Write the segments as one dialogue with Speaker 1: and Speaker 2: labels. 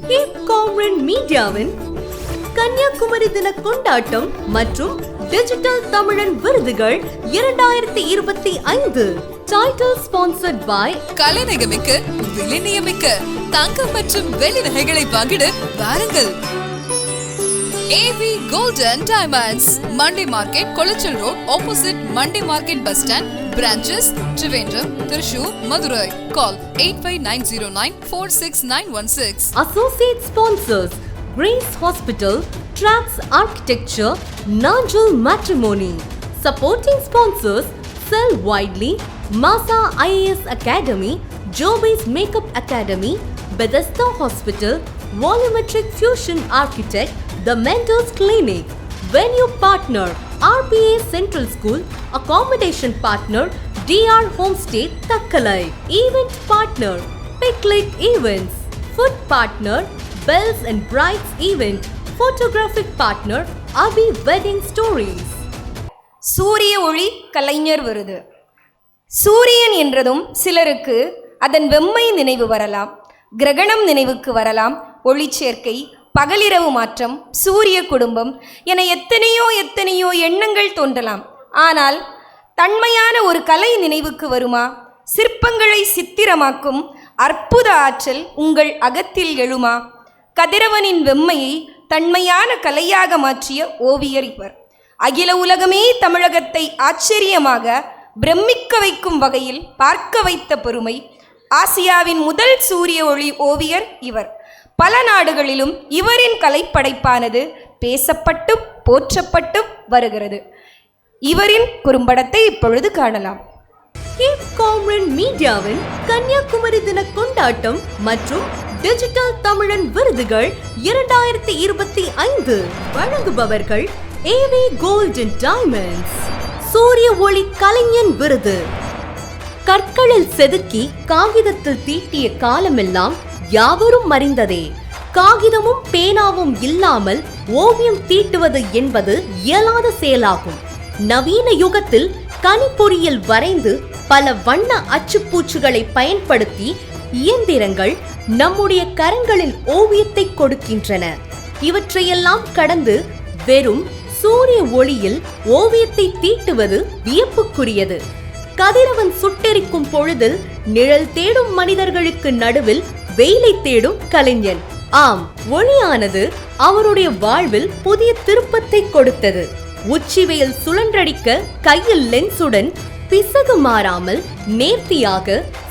Speaker 1: Gap Kamran மீடியாவின் Kanyakumari தின கொண்டாட்டம் மற்றும் டிஜிட்டல் தமிழன் விருதுகள் 2025 டைட்டில் ஸ்பான்சர்ட் பை
Speaker 2: கலைநகமிக்க விலை நியமிக்க தங்கம் மற்றும் வெள்ளி நகைகளை வாங்கிட வாருங்கள். AV Gold and Diamonds, Monday Market, Kolachal Road, opposite Monday Market Bus Stand, branches Trivandrum, Thrissur, Madurai. Call 8590946916.
Speaker 1: Associate sponsors Grace Hospital, Trax Architecture, Nanjal Matrimony. Supporting sponsors Sell Widely, Masa IAS Academy, Joby's Makeup Academy, Bethesda Hospital, Volumetric Fusion Architect, The Mentors Clinic. Venue partner RPA Central School. Accommodation partner DR Homestay Takkalai. Event partner Picnic Events. Food partner Bells and Brides Event. Photographic partner Abhi Wedding Stories.
Speaker 3: சூரிய ஒளி கலைஞர் விருது. சூரியன் என்றதும் சிலருக்கு அதன் வெம்மை நினைவு வரலாம், கிரகணம் நினைவுக்கு வரலாம், ஒளிச்சேர்க்கை, பகலிரவு மாற்றம், சூரிய குடும்பம் என எத்தனையோ எண்ணங்கள் தோன்றலாம். ஆனால் தன்மையான ஒரு கலை நினைவுக்கு வருமா? சிற்பங்களை சித்திரமாக்கும் அற்புத ஆற்றல் உங்கள் அகத்தில் எழுமா? கதிரவனின் வெம்மையை தன்மையான கலையாக மாற்றிய ஓவியர் இவர். அகில உலகமே தமிழகத்தை ஆச்சரியமாக பிரமிக்க வைக்கும் வகையில் பார்க்க வைத்த பெருமை. ஆசியாவின் முதல் சூரிய ஒளி ஓவியர் இவர். பல நாடுகளிலும் இவரின் கலைப்படைப்பானது பேசப்பட்டும் போற்றப்பட்டும் வருகிறது. இவரின் குறும்படத்தை இப்பொழுது காணலாம்.
Speaker 1: கேப் காம்ரன் மீடியாவின் கன்னியாகுமரி தின கொண்டாட்டம் மற்றும் டிஜிட்டல் தமிழன் விருதுகள் 2025 வழங்குபவர்கள் AV Gold and Diamonds. சூரிய ஒளி கலைஞன் விருது. கற்களில் செதுக்கி காகிதத்தில் தீட்டிய காலமெல்லாம் யாவரும் அறிந்ததே. காகிதமும் பேனாவும் இல்லாமல் ஓவியம் தீட்டுவது என்பது இயலாத செயலாகும். நவீன யுகத்தில் கணிப்பொறியில் வரைந்து பல வண்ண அச்சுப்பூச்சுகளை பயன்படுத்தி இயந்திரங்கள் நம்முடைய கரங்களில் ஓவியத்தை கொடுக்கின்றன. இவற்றையெல்லாம் கடந்து வெறும் சூரிய ஒளியில் ஓவியத்தை தீட்டுவது வியப்புக்குரியது. கதிரவன் சுட்டெரிக்கும் பொழுதில் நிழல் தேடும் மனிதர்களுக்கு நடுவில் வெயிலை தேடும் கலைஞன். ஆம், ஒளியானது அவருடைய வாழ்வில் புதிய திருப்பத்தை கொடுத்தது. உச்சி வெயில் சுழன்றடிக்க கையில் லென்ஸுடன் பிசகு மாறாமல் நேர்த்தியாக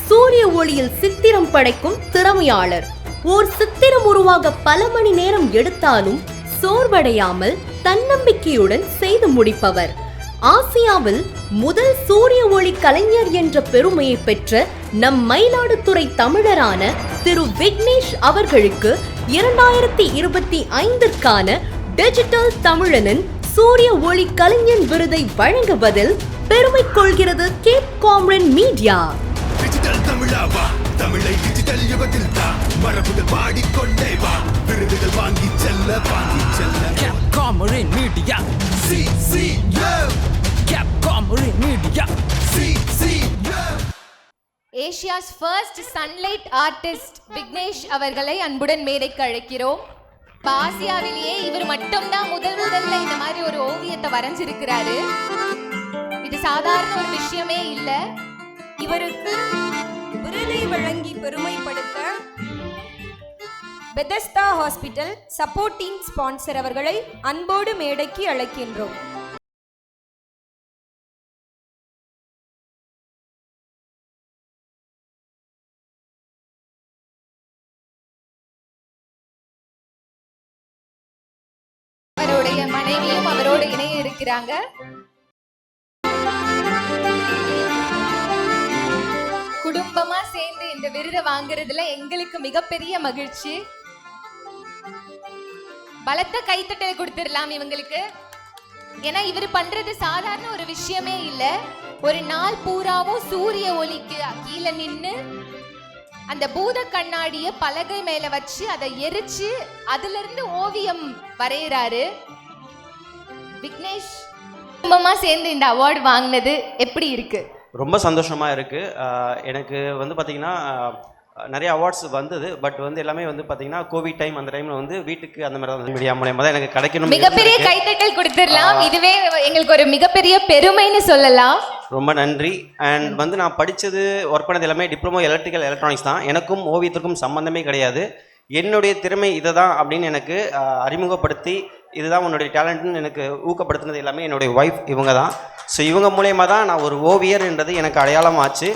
Speaker 1: சூரிய ஒளியில் சித்திரம் படைக்கும் திறமையாளர். ஓர் சித்திரம் உருவாக பல மணி நேரம் எடுத்தாலும் சோர்வடையாமல் தன்னம்பிக்கையுடன் செய்து முடிப்பவர். ஆசியாவில் முதல் சூரிய ஒளி கலைஞர் என்ற பெருமையை பெற்ற நம் மயிலாடுதுறை தமிழரான திரு விக்னேஷ் அவர்களுக்கு 2025ற்கான டிஜிட்டல் தமிழனின் சூரிய ஒளி கலைஞன் விருதை வழங்குவதில் பெருமை கொள்கிறது கேப் காம்ரன் மீடியா.
Speaker 4: டிஜிட்டல் தமிழாவா, தமிழை டிஜிட்டல் யுகத்தில் தான் மரபுகள் பாடிக்கொண்டே வா, விருதுகள் வாங்கி செல்ல cap Cameron media. Cap Cameron media.
Speaker 5: Asia's first sunlight artist Vignesh அவர்களை அன்புடன் மேடைக்கு அழைக்கிறோம். ஆசியாவிலேயே இவர் மட்டும்தான் முதல்ல இந்த மாதிரி ஒரு ஓவியத்தை வரைஞ்சிருக்கிறாரு. இது சாதாரண ஒரு விஷயமே இல்லை.
Speaker 3: இவருக்கு விருதை வழங்கி பெருமைப்படுத்த பெதஸ்தா ஹாஸ்பிட்டல் சப்போர்ட்டிங் ஸ்பான்சர் அவர்களை அன்போடு மேடைக்கு அழைக்கின்றோம்.
Speaker 5: அவருடைய மனைவியும் அவரோடு இணைய இருக்கிறாங்க. குடும்பமா சேர்ந்து இந்த விருதை வாங்குறதுல எங்களுக்கு மிகப்பெரிய மகிழ்ச்சி. பலத்த கைத்தட்டலை கொடுத்துடலாம் இவங்களுக்கு. ஏன்னா இவர் பண்றது சாதாரண ஒரு விஷயமே இல்ல. ஒரு நாள் பூராவும் சூரிய ஒளிக்கு கீழே நின்று அந்த பூத கண்ணாடிய பலகை மேல வச்சு அதை எரிச்சு அதுல இருந்து ஓவியம் வரைகிறாரு. விக்னேஷ் குடும்பமா சேர்ந்து இந்த அவார்டு வாங்கினது எப்படி இருக்கு?
Speaker 6: ரொம்ப சந்தோஷமாக இருக்குது. எனக்கு வந்து பார்த்திங்கன்னா நிறைய அவார்ட்ஸ் வந்தது. பட் வந்து எல்லாமே வந்து பார்த்தீங்கன்னா கோவிட் டைம், அந்த டைமில் வந்து வீட்டுக்கு அந்த மாதிரி தான் மீடியா மூலயமா தான் எனக்கு கிடைக்கணும்.
Speaker 5: மிகப்பெரிய கைத்தட்டல் கொடுத்துடலாம். இதுவே எங்களுக்கு ஒரு மிகப்பெரிய பெருமைன்னு சொல்லலாம்.
Speaker 6: ரொம்ப நன்றி. அண்ட் வந்து நான் படித்தது ஒர்க் பண்ணது எல்லாமே டிப்ளமோ எலக்ட்ரிக்கல் எலக்ட்ரானிக்ஸ் தான். எனக்கும் ஓவியத்திற்கும் சம்மந்தமே கிடையாது. என்னுடைய திறமை இதை தான் அப்படின்னு எனக்கு அறிமுகப்படுத்தி இதுதான் உன்னுடைய டேலண்ட்னு எனக்கு ஊக்கப்படுத்தினது எல்லாமே என்னுடைய ஒய்ஃப், இவங்க தான். ஸோ இவங்க மூலயமா தான் நான் ஒரு ஓவியர்ன்றது எனக்கு அடையாளமாச்சு.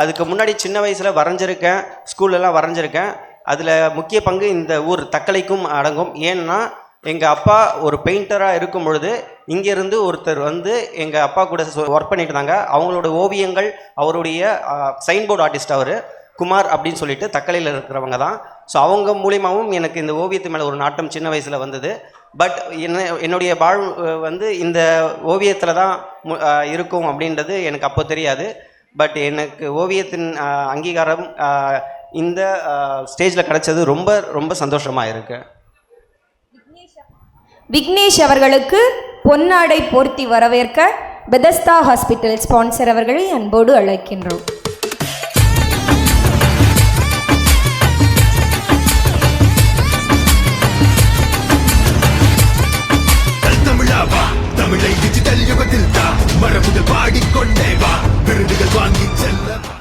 Speaker 6: அதுக்கு முன்னாடி சின்ன வயசில் வரைஞ்சிருக்கேன், ஸ்கூல்லலாம் வரைஞ்சிருக்கேன். அதில் முக்கிய பங்கு இந்த ஊர் தக்கலைக்கும் அடங்கும். ஏன்னா எங்கள் அப்பா ஒரு பெயிண்டராக இருக்கும் பொழுது இங்கேருந்து ஒருத்தர் வந்து எங்கள் அப்பா கூட ஒர்க் பண்ணிட்டு இருந்தாங்க. அவங்களோட ஓவியங்கள், அவருடைய சைன்போர்டு ஆர்டிஸ்ட் அவர் குமார் அப்படின்னு சொல்லிட்டு தக்கலையில் இருக்கிறவங்க தான். ஸோ அவங்க மூலியமாகவும் எனக்கு இந்த ஓவியத்து மேலே ஒரு நாட்டம் சின்ன வயசில் வந்தது. பட் என்னுடைய வாழ்வு வந்து இந்த ஓவியத்தில் தான் இருக்கும் அப்படின்றது எனக்கு அப்போ தெரியாது. பட் எனக்கு ஓவியத்தின் அங்கீகாரம் இந்த ஸ்டேஜில் கிடைச்சது ரொம்ப ரொம்ப சந்தோஷமாக இருக்கு.
Speaker 3: விக்னேஷ் அவர்களுக்கு பொன்னாடை போர்த்தி வரவேற்க பெதஸ்தா ஹாஸ்பிட்டல் ஸ்பான்சர் அவர்களை அன்போடு அழைக்கின்றோம்.
Speaker 4: தமிழை டிஜிட்டல் யுகத்தில் மரபுகள் பாடிக்கொண்டே வா, விருதுகள் வாங்கி செல்ல